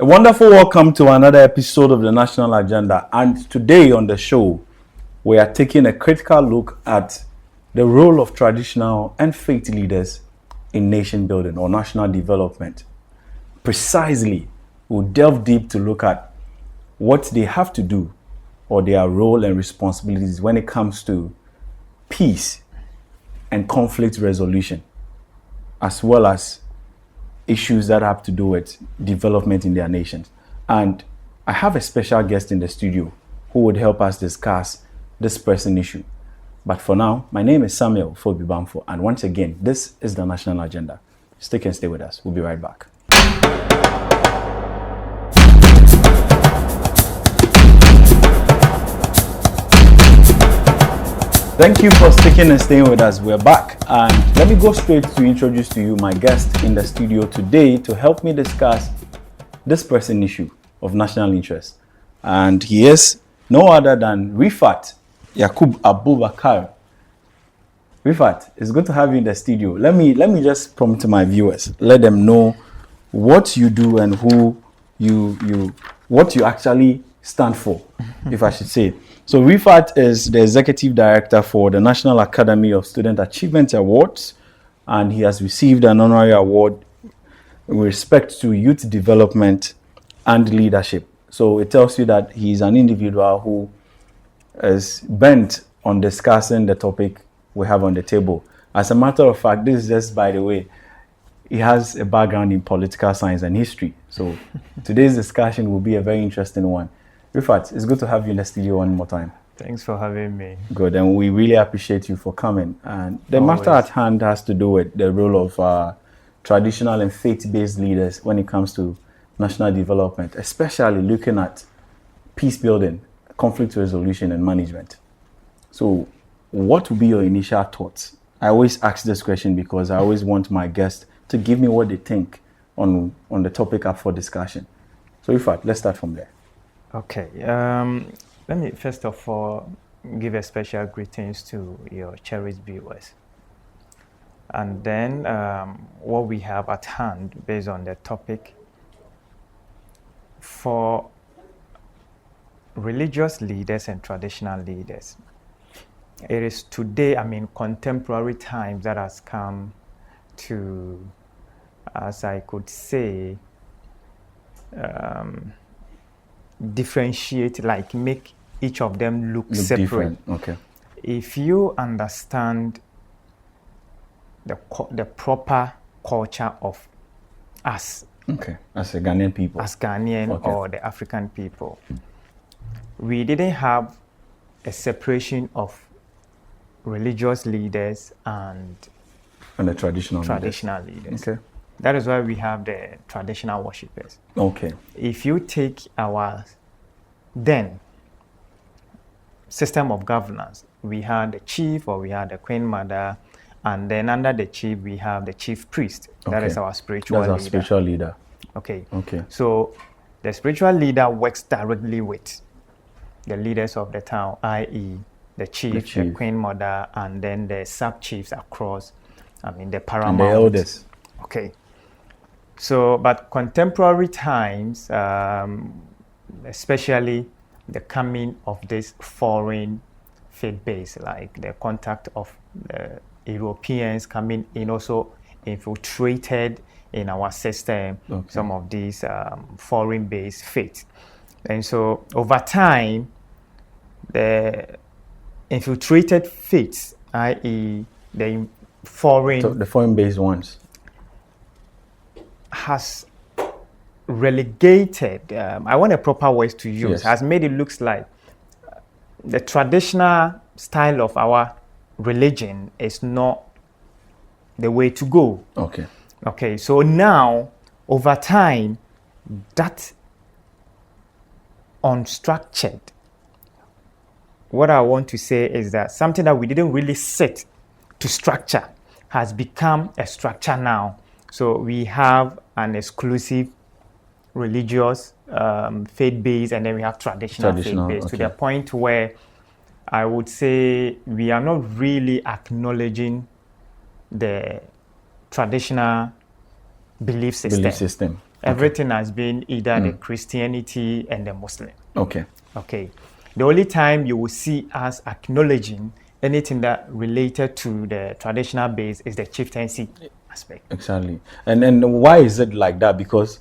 A wonderful welcome to another episode of the National Agenda. And today on the show, we are taking a critical look at the role of traditional and faith leaders in nation building or national development. Precisely, we'll delve deep to look at what they have to do or their role and responsibilities when it comes to peace and conflict resolution, as well as issues that have to do with development in their nations. And I have a special guest in the studio who would help us discuss this pressing issue. But for now, my name is Samuel Fobibamfo, and once again, this is the National Agenda. Stick and stay with us. We'll be right back. Thank you for sticking and staying with us. We're back, and let me go straight to introduce to you my guest in the studio today to help me discuss this pressing issue of national interest. And he is no other than Rifat Yakub Abubakar. Rifat, it's good to have you in the studio. Let me just prompt my viewers. Let them know what you do and who what you actually stand for, if I should say. So Rifat is the Executive Director for the National Academy of Student Achievement Awards, and he has received an honorary award with respect to youth development and leadership. So it tells you that he is an individual who is bent on discussing the topic we have on the table. As a matter of fact, this is just by the way, he has a background in political science and history. So today's discussion will be a very interesting one. Rifat, it's good to have you in the studio one more time. Thanks for having me. Good, and we really appreciate you for coming. And the matter at hand has to do with the role of traditional and faith-based leaders when it comes to national development, especially looking at peace building, conflict resolution, and management. So what would be your initial thoughts? I always ask this question because I always want my guests to give me what they think on the topic up for discussion. So Rifat, let's start from there. Okay, let me first of all give a special greetings to your cherished viewers. And then what we have at hand based on the topic, for religious leaders and traditional leaders, it is today, contemporary times that has come to, as I could say, differentiate, like make each of them look separate. Different. Okay. If you understand the proper culture of us, okay, as a Ghanaian people, as Ghanaian okay, or the African people, we didn't have a separation of religious leaders and the traditional leaders. Okay. That is why we have the traditional worshippers. Okay. If you take our then system of governance, we had the chief or we had the queen mother, and then under the chief we have the chief priest. Okay. That is our spiritual leader. That's our spiritual leader. Okay. Okay. So the spiritual leader works directly with the leaders of the town, i.e. the chief, the queen mother, and then the sub-chiefs across, the paramount. And the elders. Okay. So, but contemporary times, especially the coming of this foreign faith base, like the contact of the Europeans coming in, also infiltrated in our system, some of these foreign-based faiths. And so over time, the infiltrated faiths, i.e. the foreign-based ones, has relegated, I want a proper word to use, yes, has made it look like the traditional style of our religion is not the way to go. Okay. Okay, so now, over time, that unstructured, what I want to say is that something that we didn't really set to structure has become a structure now. So we have an exclusive religious faith-based, and then we have traditional faith-based, okay, to the point where I would say we are not really acknowledging the traditional belief system. Everything has been either the Christianity and the Muslim. Okay. Okay. The only time you will see us acknowledging anything that related to the traditional base is the chieftaincy aspect. Exactly. And why is it like that? Because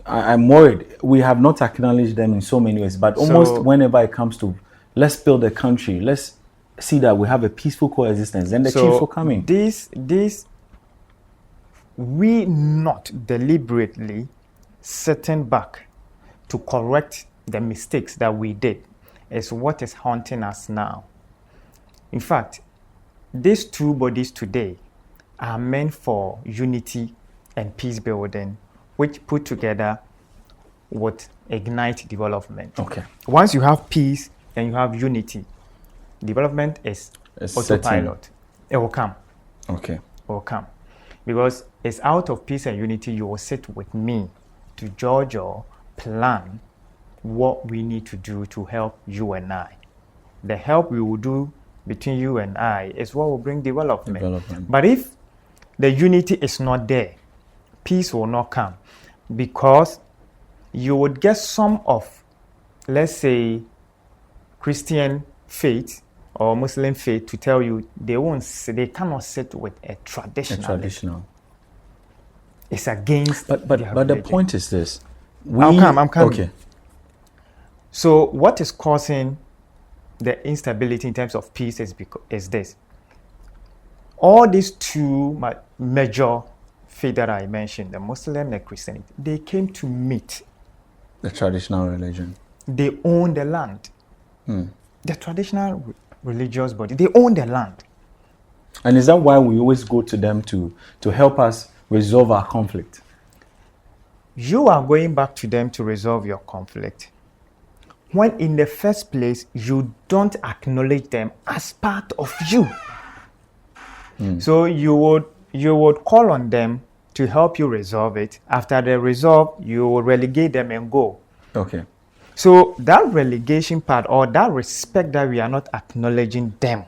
I'm worried. We have not acknowledged them in so many ways, but almost whenever it comes to let's build a country, let's see that we have a peaceful coexistence, then the chiefs will come in. We not deliberately sitting back to correct the mistakes that we did is what is haunting us now. In fact, these two bodies today are meant for unity and peace building, which put together would ignite development. Okay. Once you have peace and you have unity, development is autopilot. It will come. Okay. It will come. Because it's out of peace and unity you will sit with me to judge or plan what we need to do to help you and I. The help we will do between you and I is what will bring development. But if the unity is not there, peace will not come, because you would get some of, let's say, Christian faith or Muslim faith to tell you they cannot sit with a traditional. It's against. But the point is this. I'm coming. Okay. So what is causing the instability in terms of peace is this. All these two major faith that I mentioned, the Muslim and the Christianity, they came to meet. The traditional religion. They own the land. The traditional religious body, they own the land. And is that why we always go to them to help us resolve our conflict? You are going back to them to resolve your conflict when in the first place you don't acknowledge them as part of you. So you would call on them to help you resolve it. After they resolve, you will relegate them and go. Okay. So that relegation part, or that respect that we are not acknowledging them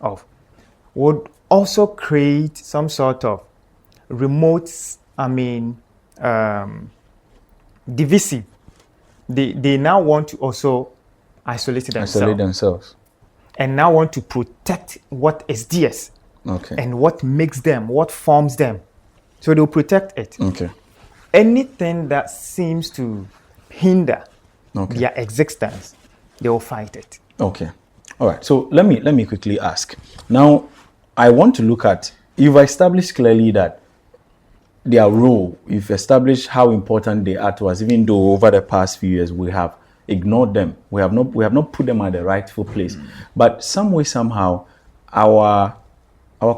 of, would also create some sort of remote, divisive. They now want to also isolate themselves. And now want to protect what is theirs. Okay. And what makes them, what forms them. So they'll protect it. Okay. Anything that seems to hinder their existence, they will fight it. Okay. All right. So let me quickly ask. Now, I want to look at, you've established clearly that their role, you've established how important they are to us, even though over the past few years we have ignored them. We have not put them at the rightful place. But some way, somehow, our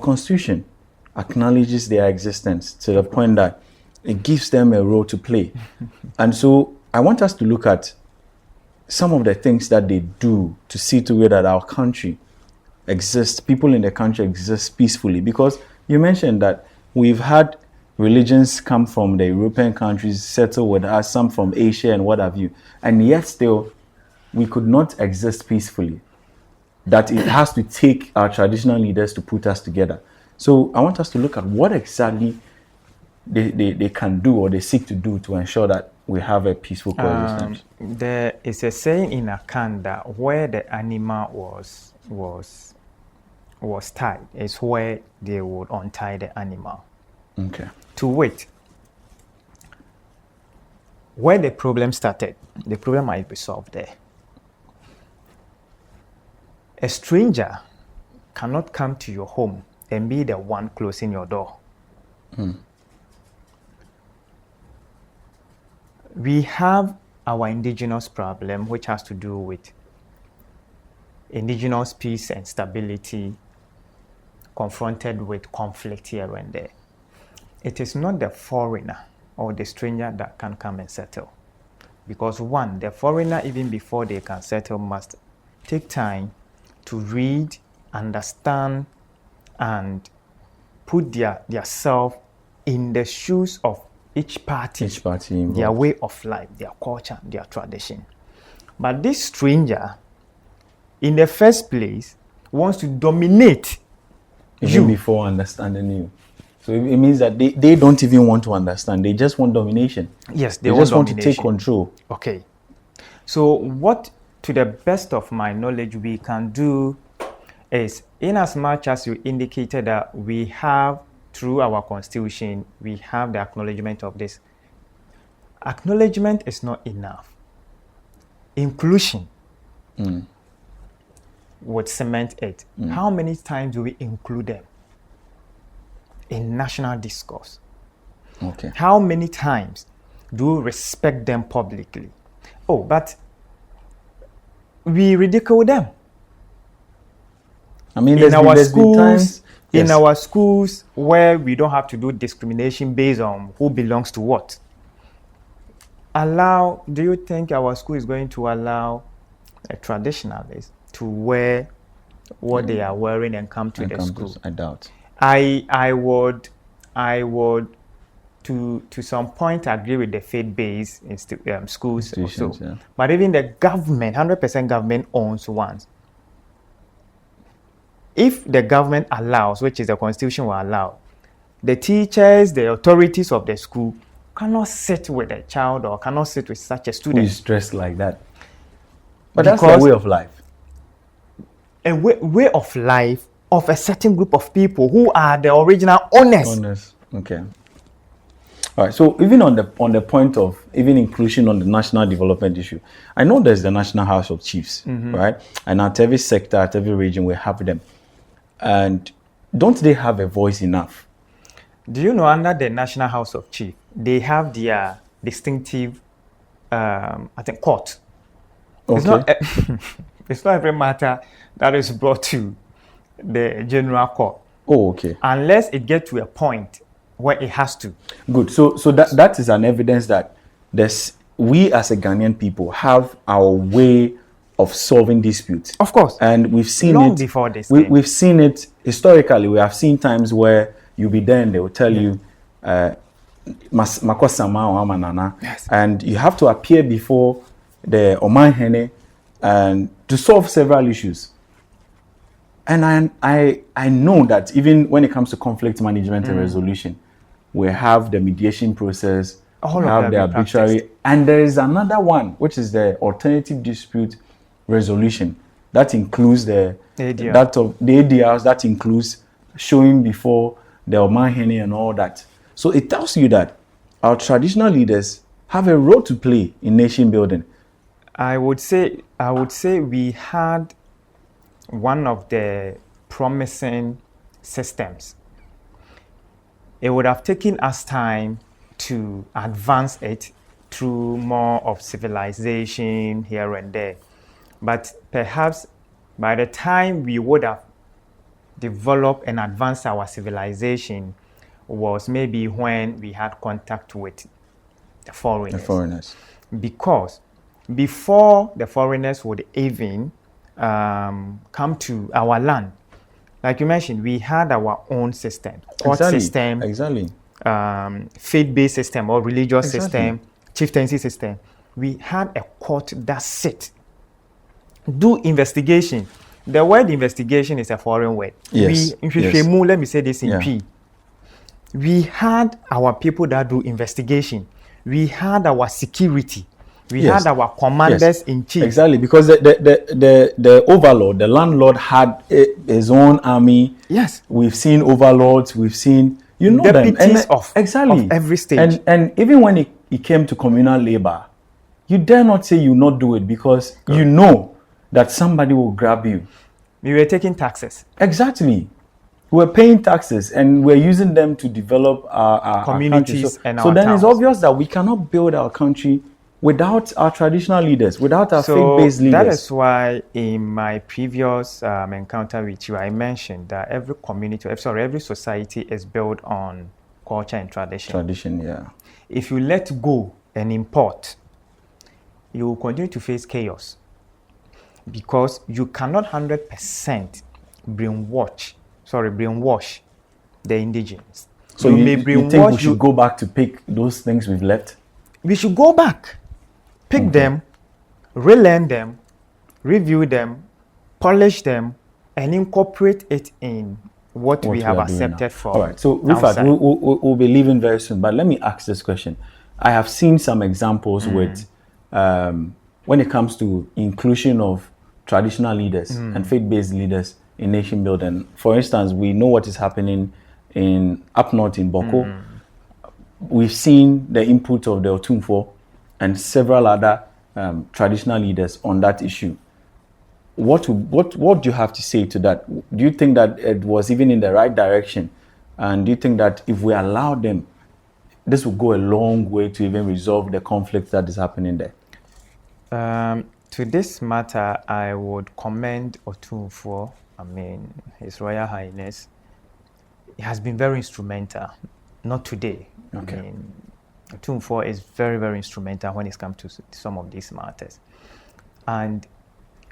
constitution acknowledges their existence to the point that it gives them a role to play. And so I want us to look at some of the things that they do to see to it that our country exists, people in the country exist peacefully. Because you mentioned that we've had religions come from the European countries, settle with us, some from Asia and what have you. And yet still, we could not exist peacefully. That it has to take our traditional leaders to put us together. So I want us to look at what exactly they can do or they seek to do to ensure that we have a peaceful coexistence. There is a saying in Akan that where the animal was tied is where they would untie the animal. Okay. To wait. Where the problem started, the problem might be solved there. A stranger cannot come to your home and be the one closing your door. We have our indigenous problem, which has to do with indigenous peace and stability confronted with conflict here and there. It is not the foreigner or the stranger that can come and settle. Because one, the foreigner, even before they can settle, must take time to read, understand, and put their self in the shoes of each party involved. Their way of life, their culture, their tradition. But this stranger, in the first place, wants to dominate even before understanding you. So it means that they don't even want to understand. They just want domination. Yes, they just want to take control. Okay. So what, to the best of my knowledge, we can do is, in as much as you indicated that we have, through our constitution, we have the acknowledgement of this. Acknowledgement is not enough. Inclusion would cement it. How many times do we include them in national discourse? Okay. How many times do we respect them publicly? Oh, but we ridicule them. I mean, in our schools, times, in our schools where we don't have to do discrimination based on who belongs to what. Do you think our school is going to allow a traditionalist to wear what they are wearing and come to the school? I doubt. I would to some point agree with the faith-based schools also. Yeah. But even the government, 100% government owns ones. If the government allows, which is the constitution will allow, the teachers, the authorities of the school cannot sit with a child or cannot sit with such a student. Who is dressed like that? But that's a way of life. A way of life of a certain group of people who are the original owners. Okay. All right. So even on the point of even inclusion on the national development issue, I know there's the National House of Chiefs, right? And at every sector, at every region, we have them. And don't they have a voice enough? Do you know, under the National House of Chiefs, they have their distinctive, I think, court. Okay. It's not every matter that is brought to the general court. Oh, okay. Unless it gets to a point where it has to. Good. So that is an evidence that we as a Ghanaian people have our way of solving disputes. Of course. And we've seen long it before this. We've seen it historically. We have seen times where you'll be there and they will tell you, Makosama or Amanana. Yes. And you have to appear before the Oman Hene and to solve several issues. And I know that even when it comes to conflict management and resolution, we have the mediation process, we have the arbitrary, and there is another one, which is the alternative dispute resolution. That includes the ADRs, that includes showing before the Oman Hene and all that. So it tells you that our traditional leaders have a role to play in nation building. I would say we had one of the promising systems. It would have taken us time to advance it through more of civilization here and there. But perhaps by the time we would have developed and advanced our civilization was maybe when we had contact with the foreigners. Because before the foreigners would even come to our land, like you mentioned, we had our own system, court system, faith-based system or religious system, chieftaincy system. We had a court that sit, do investigation. The word investigation is a foreign word. Yes. Let me say this in P. We had our people that do investigation. We had our security. We had our commanders in chief. Exactly, because the overlord, the landlord had his own army. Yes. We've seen overlords, we've seen, deputies of every stage. And even when it came to communal labor, you dare not say you not do it because you know that somebody will grab you. We were taking taxes. Exactly. We're paying taxes and we're using them to develop our communities and our so then towns. It's obvious that we cannot build our country without our traditional leaders, without our faith-based leaders. That is why in my previous encounter with you, I mentioned that every society is built on culture and tradition. If you let go and import, you will continue to face chaos because you cannot 100% brainwash the indigenous. So you think we should go back to pick those things we've left? We should go back, pick them, relearn them, review them, polish them, and incorporate it in what we have are doing accepted now. from All right. So, Rifat, outside. we'll be leaving very soon. But let me ask this question. I have seen some examples with when it comes to inclusion of traditional leaders and faith-based leaders in nation building. For instance, we know what is happening up north in Boko. We've seen the input of the Otumfo and several other traditional leaders on that issue. What do you have to say to that? Do you think that it was even in the right direction? And do you think that if we allow them, this will go a long way to even resolve the conflict that is happening there? To this matter, I would commend Otumfo, His Royal Highness. He has been very instrumental, not today. Okay. Otumfo is very, very instrumental when it comes to some of these matters. And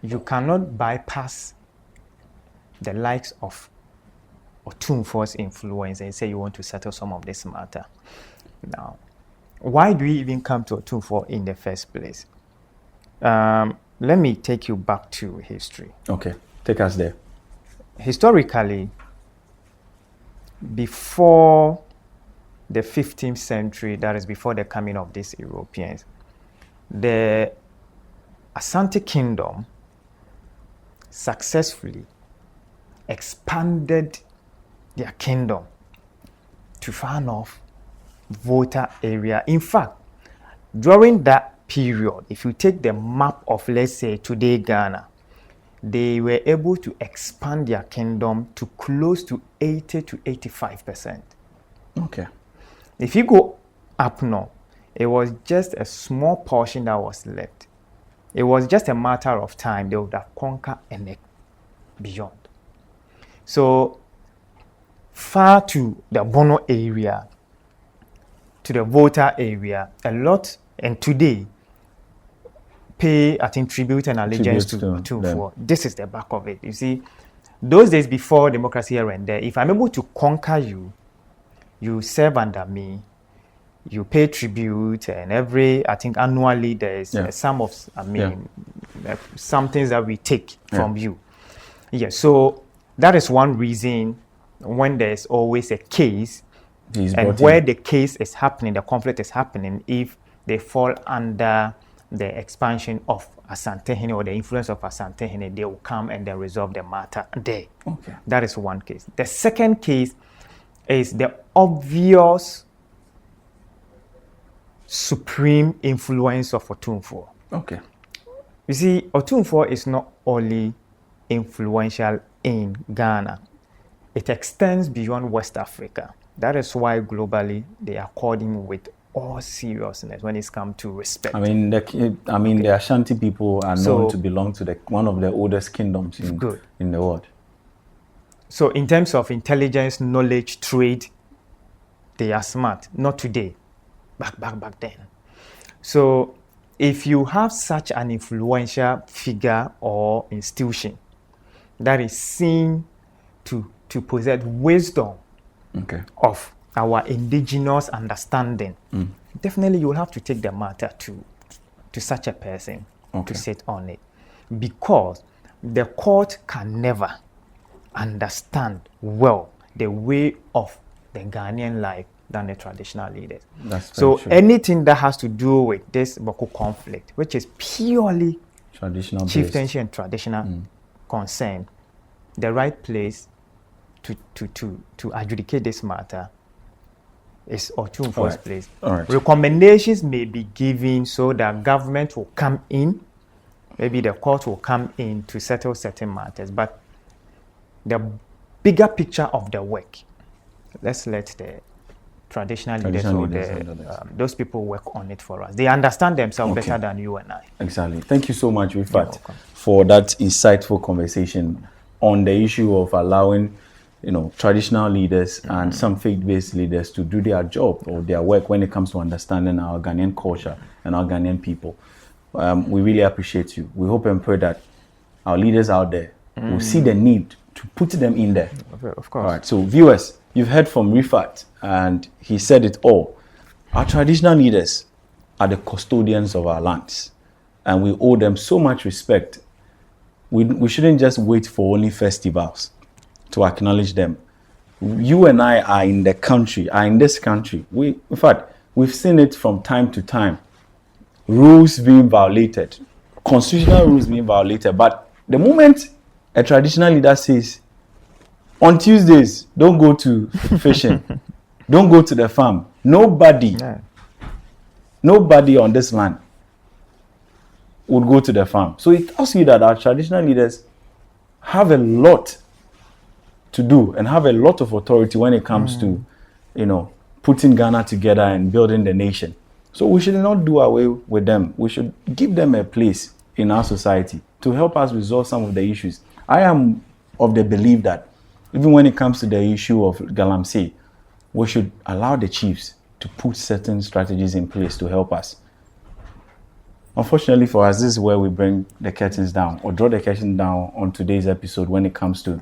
you cannot bypass the likes of Otumfo's influence and say you want to settle some of this matter. Now, why do we even come to Otumfo in the first place? Let me take you back to history. Okay, take us there. Historically, before the 15th century, that is before the coming of these Europeans, the Asante Kingdom successfully expanded their kingdom to far north Volta area. In fact, during that period, if you take the map of, let's say, today Ghana, they were able to expand their kingdom to close to 80 to 85%. Okay. If you go up north, it was just a small portion that was left. It was just a matter of time. They would have conquered and beyond. So far to the Bono area, to the Volta area, a lot, and today, pay, I think, tribute and allegiance to Otumfo. This is the back of it. You see, those days before democracy here and there, if I'm able to conquer you, you serve under me, you pay tribute, and I think annually there's some of, some things that we take from you. Yeah, so that is one reason when there's always a case, and where the case is happening, the conflict is happening, if they fall under the expansion of Asante or the influence of Asante, they will come and they resolve the matter there. Okay. That is one case. The second case is the obvious supreme influence of Otumfo. Okay. You see, Otumfo is not only influential in Ghana, it extends beyond West Africa. That is why globally they are calling him with all seriousness when it's come to respect. The Ashanti people are known to belong to one of the oldest kingdoms in the world. So in terms of intelligence, knowledge, trade, they are smart. Not today, back then. So if you have such an influential figure or institution that is seen to possess wisdom of our indigenous understanding, definitely you will have to take the matter to such a person to sit on it, because the court can never understand well the way of the Ghanaian life than the traditional leaders. So anything that has to do with this Boko conflict, which is purely traditional chieftaincy and traditional concern, the right place to adjudicate this matter is Otumfo's place. Recommendations may be given so that government will come in, maybe the court will come in to settle certain matters, but the bigger picture of the work, let's let the traditional leaders or those people work on it for us. They understand themselves better than you and I. Exactly. Thank you so much, Rifat, for that insightful conversation on the issue of allowing traditional leaders and some faith-based leaders to do their job or their work when it comes to understanding our Ghanaian culture and our Ghanaian people. We really appreciate you. We hope and pray that our leaders out there will see the need to put them in there. Of course. All right. So viewers, you've heard from Rifat, and he said it all. Our traditional leaders are the custodians of our lands, and we owe them so much respect. We shouldn't just wait for only festivals to acknowledge them. you and I are in the country, are in this country. In fact, we've seen it from time to time. Rules being violated, constitutional rules being violated. But the moment a traditional leader says, on Tuesdays, don't go to fishing, don't go to the farm, nobody on this land would go to the farm. So it tells you that our traditional leaders have a lot to do and have a lot of authority when it comes to, putting Ghana together and building the nation. So we should not do away with them. We should give them a place in our society to help us resolve some of the issues. I am of the belief that even when it comes to the issue of Galamsey, we should allow the chiefs to put certain strategies in place to help us. Unfortunately for us, this is where we bring the curtains down or draw the curtain down on today's episode when it comes to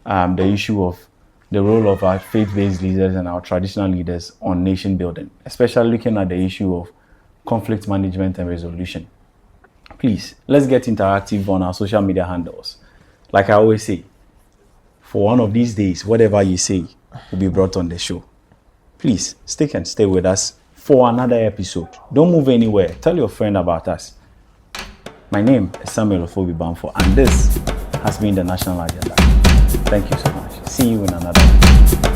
the issue of the role of our faith-based leaders and our traditional leaders on nation building, especially looking at the issue of conflict management and resolution. Please, let's get interactive on our social media handles. Like I always say, for one of these days, whatever you say will be brought on the show. Please, stick and stay with us for another episode. Don't move anywhere. Tell your friend about us. My name is Samuel Ofobi Bamfo, and this has been the National Agenda. Thank you so much. See you in another episode.